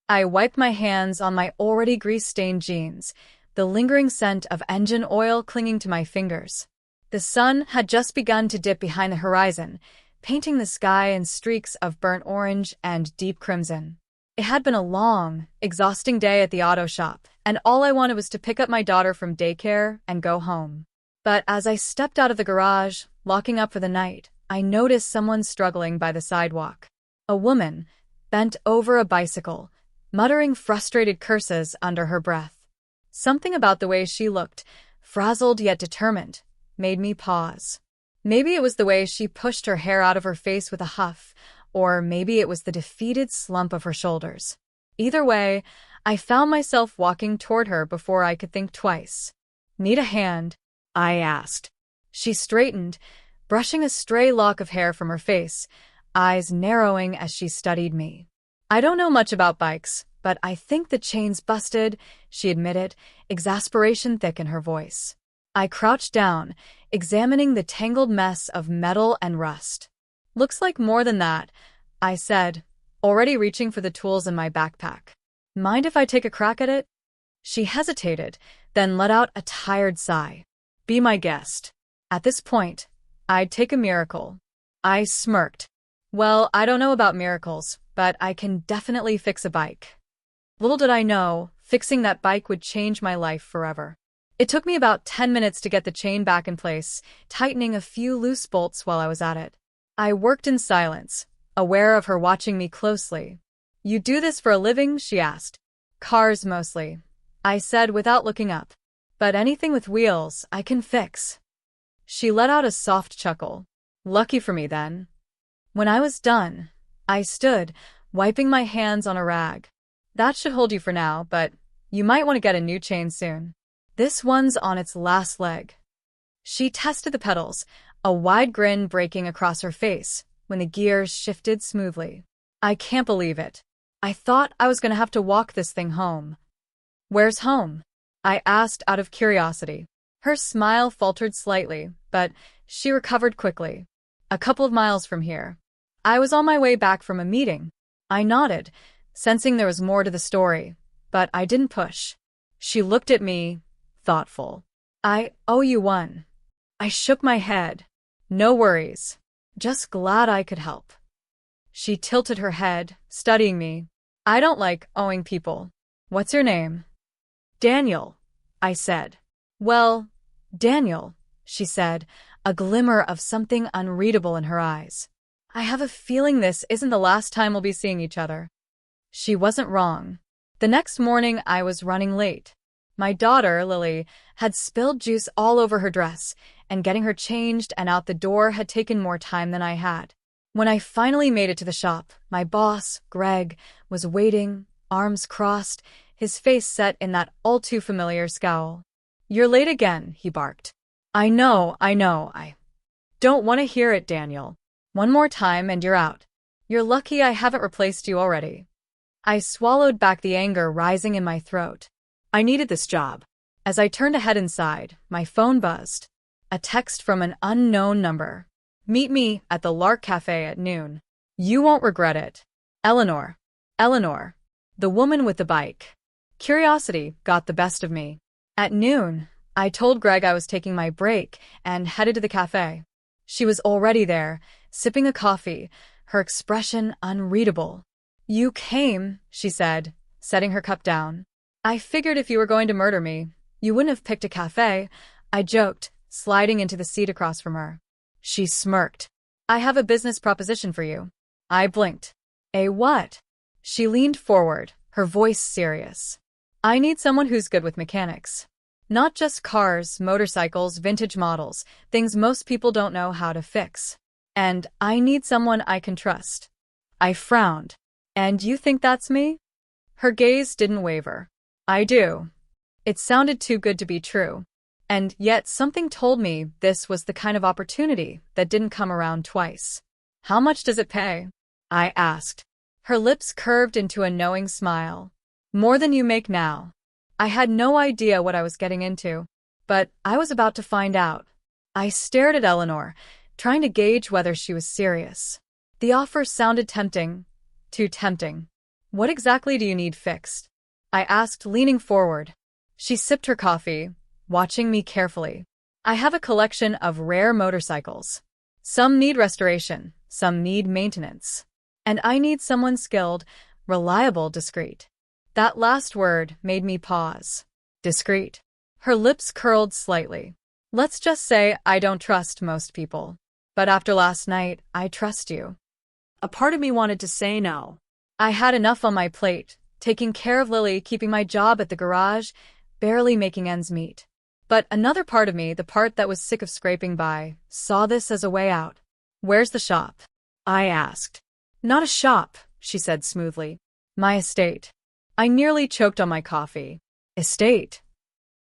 I wiped my hands on my already grease-stained jeans, the lingering scent of engine oil clinging to my fingers. The sun had just begun to dip behind the horizon, painting the sky in streaks of burnt orange and deep crimson. It had been a long, exhausting day at the auto shop, and all I wanted was to pick up my daughter from daycare and go home. But as I stepped out of the garage, locking up for the night, I noticed someone struggling by the sidewalk. A woman, bent over a bicycle, muttering frustrated curses under her breath. Something about the way she looked, frazzled yet determined, made me pause. Maybe it was the way she pushed her hair out of her face with a huff, or maybe it was the defeated slump of her shoulders. Either way, I found myself walking toward her before I could think twice. "Need a hand?" I asked. She straightened, brushing a stray lock of hair from her face, eyes narrowing as she studied me. "I don't know much about bikes, but I think the chain's busted," she admitted, exasperation thick in her voice. I crouched down, examining the tangled mess of metal and rust. "Looks like more than that," I said, already reaching for the tools in my backpack. "Mind if I take a crack at it?" She hesitated, then let out a tired sigh. "Be my guest." At this point, I'd take a miracle. I smirked. "Well, I don't know about miracles, but I can definitely fix a bike." Little did I know, fixing that bike would change my life forever. It took me about 10 minutes to get the chain back in place, tightening a few loose bolts while I was at it. I worked in silence, aware of her watching me closely. "You do this for a living?" she asked. "Cars mostly," I said without looking up. "But anything with wheels, I can fix." She let out a soft chuckle. "Lucky for me, then." When I was done, I stood, wiping my hands on a rag. "That should hold you for now, but you might want to get a new chain soon. This one's on its last leg." She tested the pedals, a wide grin breaking across her face when the gears shifted smoothly. "I can't believe it. I thought I was going to have to walk this thing home." "Where's home?" I asked out of curiosity. Her smile faltered slightly, but she recovered quickly. "A couple of miles from here." "I was on my way back from a meeting." I nodded, sensing there was more to the story, but I didn't push. She looked at me, thoughtful. "I owe you one." I shook my head. "No worries. Just glad I could help." She tilted her head, studying me. "I don't like owing people. What's your name?" "Daniel," I said. "Well, Daniel," she said, a glimmer of something unreadable in her eyes. "I have a feeling this isn't the last time we'll be seeing each other." She wasn't wrong. The next morning I was running late. My daughter, Lily, had spilled juice all over her dress, and getting her changed and out the door had taken more time than I had. When I finally made it to the shop, my boss, Greg, was waiting, arms crossed, his face set in that all-too-familiar scowl. "You're late again," he barked. I know, I don't want to hear it, Daniel. One more time and you're out. You're lucky I haven't replaced you already." I swallowed back the anger rising in my throat. I needed this job. As I turned to head inside, my phone buzzed. A text from an unknown number. "Meet me at the Lark Cafe at noon. You won't regret it. Eleanor." Eleanor. The woman with the bike. Curiosity got the best of me. At noon, I told Greg I was taking my break and headed to the cafe. She was already there, sipping a coffee, her expression unreadable. "You came," she said, setting her cup down. "I figured if you were going to murder me, you wouldn't have picked a cafe," I joked, sliding into the seat across from her. She smirked. "I have a business proposition for you." I blinked. "A what?" She leaned forward, her voice serious. "I need someone who's good with mechanics. Not just cars, motorcycles, vintage models, things most people don't know how to fix. And I need someone I can trust." I frowned. "And you think that's me?" Her gaze didn't waver. "I do." It sounded too good to be true. And yet something told me this was the kind of opportunity that didn't come around twice. "How much does it pay?" I asked. Her lips curved into a knowing smile. "More than you make now." I had no idea what I was getting into, but I was about to find out. I stared at Eleanor, trying to gauge whether she was serious. The offer sounded tempting. Too tempting. What exactly do you need fixed? I asked, leaning forward. She sipped her coffee, watching me carefully. I have a collection of rare motorcycles. Some need restoration, some need maintenance. And I need someone skilled, reliable, discreet. That last word made me pause. Discreet. Her lips curled slightly. Let's just say I don't trust most people. But after last night, I trust you. A part of me wanted to say no. I had enough on my plate, taking care of Lily, keeping my job at the garage, barely making ends meet. But another part of me, the part that was sick of scraping by, saw this as a way out. Where's the shop? I asked. Not a shop, she said smoothly. My estate. I nearly choked on my coffee. Estate.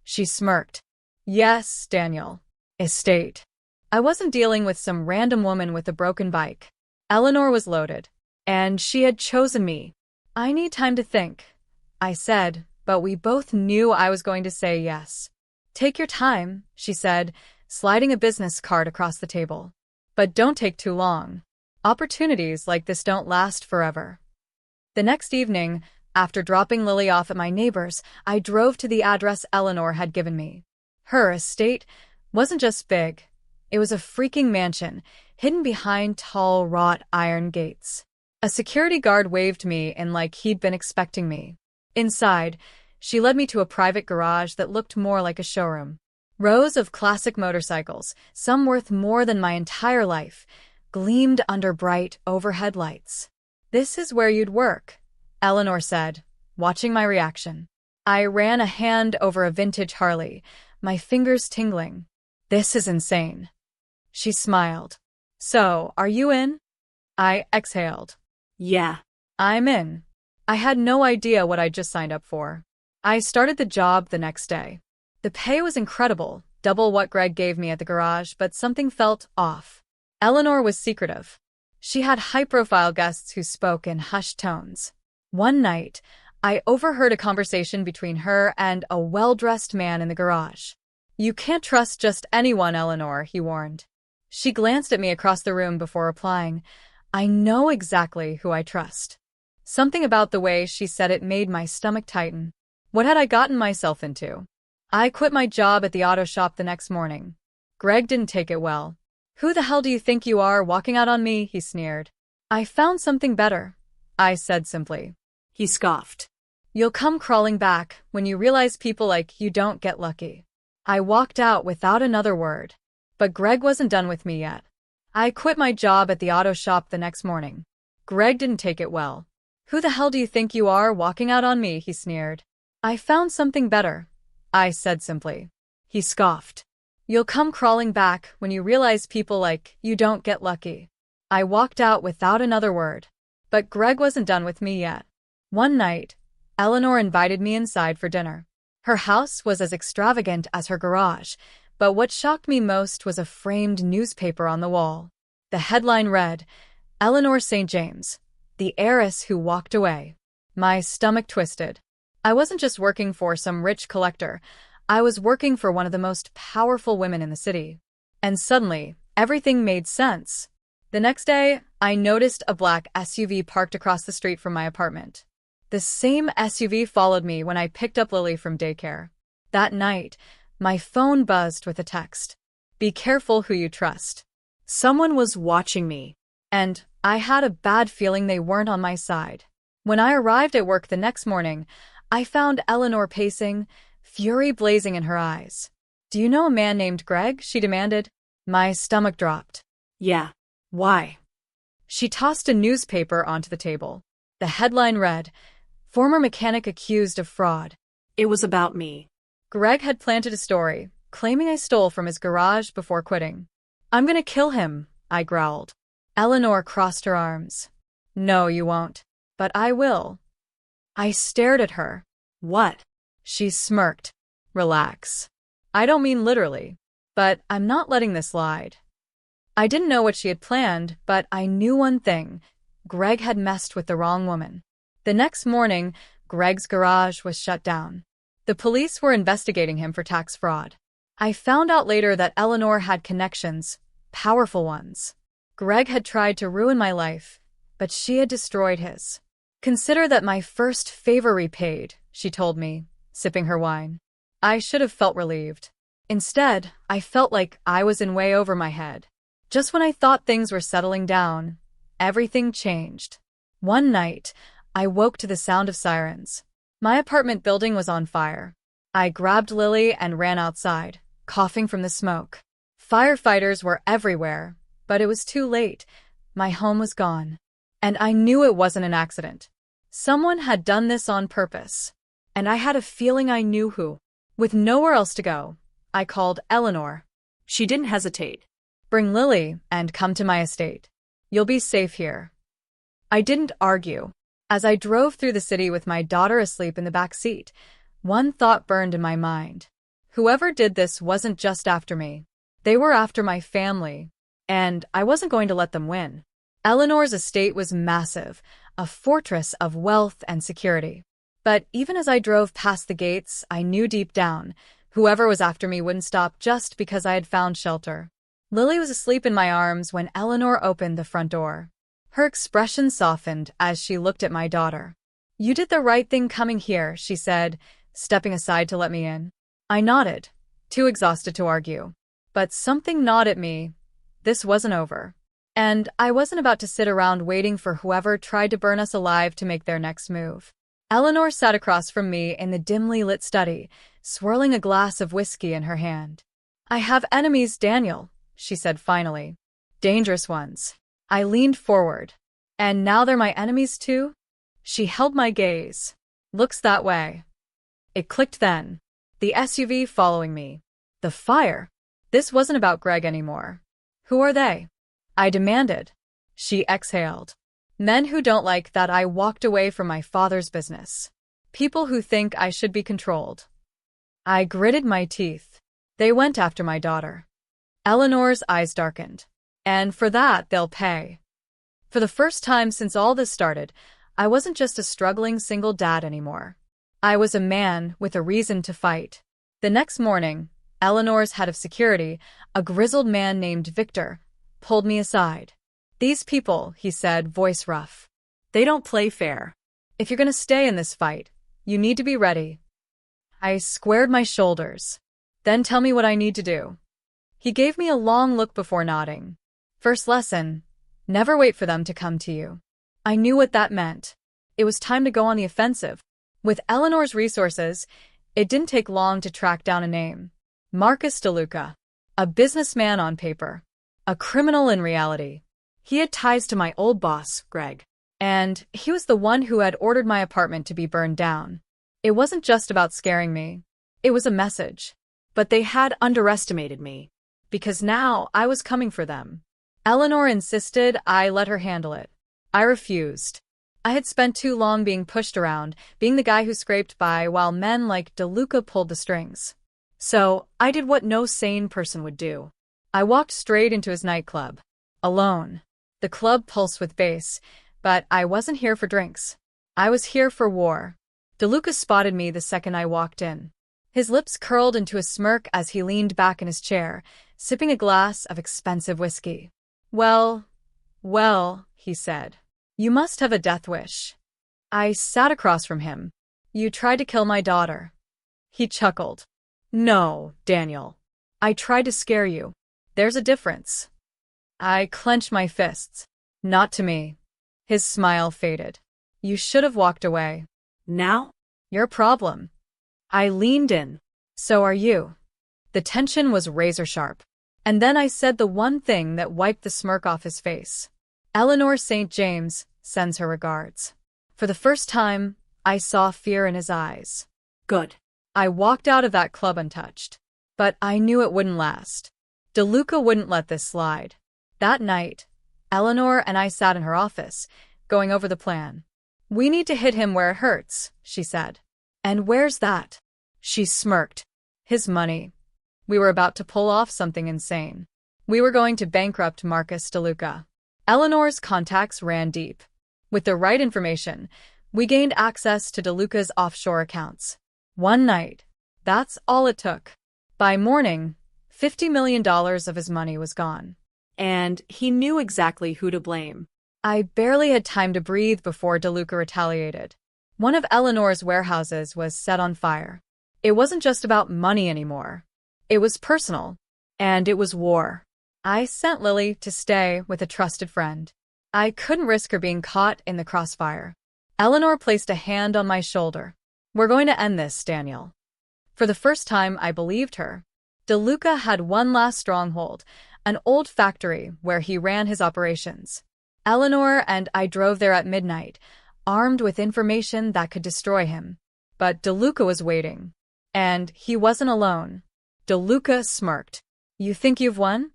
She smirked. Yes, Daniel. Estate. I wasn't dealing with some random woman with a broken bike. Eleanor was loaded. And she had chosen me. I need time to think, I said, but we both knew I was going to say yes. Take your time, she said, sliding a business card across the table. But don't take too long. Opportunities like this don't last forever. The next evening, after dropping Lily off at my neighbor's, I drove to the address Eleanor had given me. Her estate wasn't just big. It was a freaking mansion, hidden behind tall wrought iron gates. A security guard waved me in like he'd been expecting me. Inside, she led me to a private garage that looked more like a showroom. Rows of classic motorcycles, some worth more than my entire life, gleamed under bright overhead lights. This is where you'd work, Eleanor said, watching my reaction. I ran a hand over a vintage Harley, my fingers tingling. This is insane. She smiled. So, are you in? I exhaled. Yeah. I'm in. I had no idea what I'd just signed up for. I started the job the next day. The pay was incredible, double what Greg gave me at the garage, but something felt off. Eleanor was secretive. She had high-profile guests who spoke in hushed tones. One night, I overheard a conversation between her and a well-dressed man in the garage. You can't trust just anyone, Eleanor, he warned. She glanced at me across the room before replying, I know exactly who I trust. Something about the way she said it made my stomach tighten. What had I gotten myself into? I quit my job at the auto shop the next morning. Greg didn't take it well. Who the hell do you think you are, walking out on me? He sneered. I found something better, I said simply. He scoffed. You'll come crawling back when you realize people like you don't get lucky. I walked out without another word. But Greg wasn't done with me yet. I quit my job at the auto shop the next morning. Greg didn't take it well. Who the hell do you think you are, walking out on me? He sneered. I found something better, I said simply. He scoffed. You'll come crawling back when you realize people like you don't get lucky. I walked out without another word. But Greg wasn't done with me yet. One night, Eleanor invited me inside for dinner. Her house was as extravagant as her garage, but what shocked me most was a framed newspaper on the wall. The headline read, Eleanor St. James, the heiress who walked away. My stomach twisted. I wasn't just working for some rich collector. I was working for one of the most powerful women in the city. And suddenly, everything made sense. The next day, I noticed a black SUV parked across the street from my apartment. The same SUV followed me when I picked up Lily from daycare. That night, my phone buzzed with a text. Be careful who you trust. Someone was watching me, and I had a bad feeling they weren't on my side. When I arrived at work the next morning, I found Eleanor pacing, fury blazing in her eyes. Do you know a man named Greg? She demanded. My stomach dropped. Yeah. Why? She tossed a newspaper onto the table. The headline read, Former mechanic accused of fraud. It was about me. Greg had planted a story, claiming I stole from his garage before quitting. I'm gonna kill him, I growled. Eleanor crossed her arms. No, you won't. But I will. I stared at her. What? She smirked. Relax. I don't mean literally. But I'm not letting this slide. I didn't know what she had planned, but I knew one thing. Greg had messed with the wrong woman. The next morning, Greg's garage was shut down. The police were investigating him for tax fraud. I found out later that Eleanor had connections, powerful ones. Greg had tried to ruin my life, but she had destroyed his. Consider that my first favor repaid, she told me, sipping her wine. I should have felt relieved. Instead, I felt like I was in way over my head. Just when I thought things were settling down, everything changed. One night, I woke to the sound of sirens. My apartment building was on fire. I grabbed Lily and ran outside, coughing from the smoke. Firefighters were everywhere, but it was too late. My home was gone. And I knew it wasn't an accident. Someone had done this on purpose. And I had a feeling I knew who. With nowhere else to go, I called Eleanor. She didn't hesitate. Bring Lily and come to my estate. You'll be safe here. I didn't argue. As I drove through the city with my daughter asleep in the back seat, one thought burned in my mind. Whoever did this wasn't just after me. They were after my family, and I wasn't going to let them win. Eleanor's estate was massive, a fortress of wealth and security. But even as I drove past the gates, I knew deep down, whoever was after me wouldn't stop just because I had found shelter. Lily was asleep in my arms when Eleanor opened the front door. Her expression softened as she looked at my daughter. You did the right thing coming here, she said, stepping aside to let me in. I nodded, too exhausted to argue. But something gnawed at me. This wasn't over. And I wasn't about to sit around waiting for whoever tried to burn us alive to make their next move. Eleanor sat across from me in the dimly lit study, swirling a glass of whiskey in her hand. I have enemies, Daniel, she said finally. Dangerous ones. I leaned forward. And now they're my enemies too? She held my gaze. Looks that way. It clicked then. The SUV following me. The fire. This wasn't about Greg anymore. Who are they? I demanded. She exhaled. Men who don't like that I walked away from my father's business. People who think I should be controlled. I gritted my teeth. They went after my daughter. Eleanor's eyes darkened. And for that, they'll pay. For the first time since all this started, I wasn't just a struggling single dad anymore. I was a man with a reason to fight. The next morning, Eleanor's head of security, a grizzled man named Victor, pulled me aside. These people, he said, voice rough. They don't play fair. If you're going to stay in this fight, you need to be ready. I squared my shoulders. Then tell me what I need to do. He gave me a long look before nodding. First lesson, never wait for them to come to you. I knew what that meant. It was time to go on the offensive. With Eleanor's resources, it didn't take long to track down a name. Marcus DeLuca. A businessman on paper. A criminal in reality. He had ties to my old boss, Greg. And he was the one who had ordered my apartment to be burned down. It wasn't just about scaring me. It was a message. But they had underestimated me. Because now I was coming for them. Eleanor insisted I let her handle it. I refused. I had spent too long being pushed around, being the guy who scraped by while men like DeLuca pulled the strings. So I did what no sane person would do. I walked straight into his nightclub. Alone. The club pulsed with bass, but I wasn't here for drinks. I was here for war. DeLuca spotted me the second I walked in. His lips curled into a smirk as he leaned back in his chair, sipping a glass of expensive whiskey. Well, he said. You must have a death wish. I sat across from him. You tried to kill my daughter. He chuckled. No, Daniel. I tried to scare you. There's a difference. I clenched my fists. Not to me. His smile faded. You should have walked away. Now? Your problem. I leaned in. So are you. The tension was razor sharp. And then I said the one thing that wiped the smirk off his face. Eleanor St. James sends her regards. For the first time, I saw fear in his eyes. Good. I walked out of that club untouched. But I knew it wouldn't last. DeLuca wouldn't let this slide. That night, Eleanor and I sat in her office, going over the plan. We need to hit him where it hurts, she said. And where's that? She smirked. His money. We were about to pull off something insane. We were going to bankrupt Marcus DeLuca. Eleanor's contacts ran deep. With the right information, we gained access to DeLuca's offshore accounts. One night. That's all it took. By morning, $50 million of his money was gone. And he knew exactly who to blame. I barely had time to breathe before DeLuca retaliated. One of Eleanor's warehouses was set on fire. It wasn't just about money anymore. It was personal. And it was war. I sent Lily to stay with a trusted friend. I couldn't risk her being caught in the crossfire. Eleanor placed a hand on my shoulder. We're going to end this, Daniel. For the first time, I believed her. DeLuca had one last stronghold, an old factory where he ran his operations. Eleanor and I drove there at midnight, armed with information that could destroy him. But DeLuca was waiting. And he wasn't alone. DeLuca smirked. You think you've won?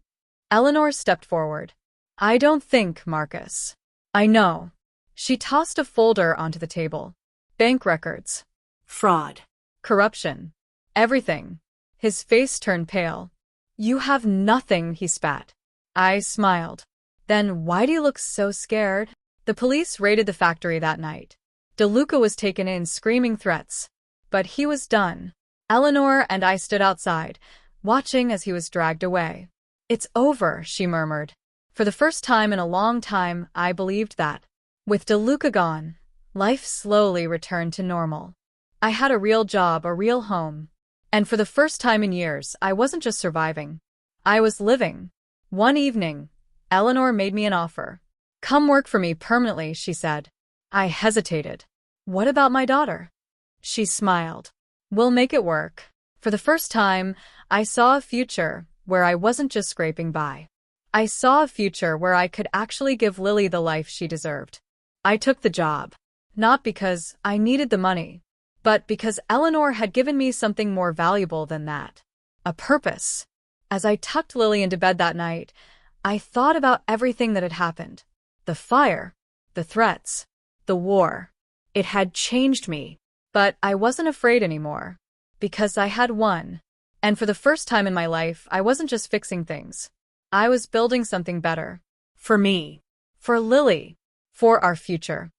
Eleanor stepped forward. I don't think, Marcus. I know. She tossed a folder onto the table. Bank records. Fraud. Corruption. Everything. His face turned pale. You have nothing, he spat. I smiled. Then why do you look so scared? The police raided the factory that night. DeLuca was taken in screaming threats. But he was done. Eleanor and I stood outside, watching as he was dragged away. It's over, she murmured. For the first time in a long time, I believed that. With DeLuca gone, life slowly returned to normal. I had a real job, a real home. And for the first time in years, I wasn't just surviving. I was living. One evening, Eleanor made me an offer. Come work for me permanently, she said. I hesitated. What about my daughter? She smiled. We'll make it work. For the first time, I saw a future where I wasn't just scraping by. I saw a future where I could actually give Lily the life she deserved. I took the job, not because I needed the money, but because Eleanor had given me something more valuable than that. A purpose. As I tucked Lily into bed that night, I thought about everything that had happened. The fire, the threats, the war. It had changed me. But I wasn't afraid anymore. Because I had won. And for the first time in my life, I wasn't just fixing things. I was building something better. For me. For Lily. For our future.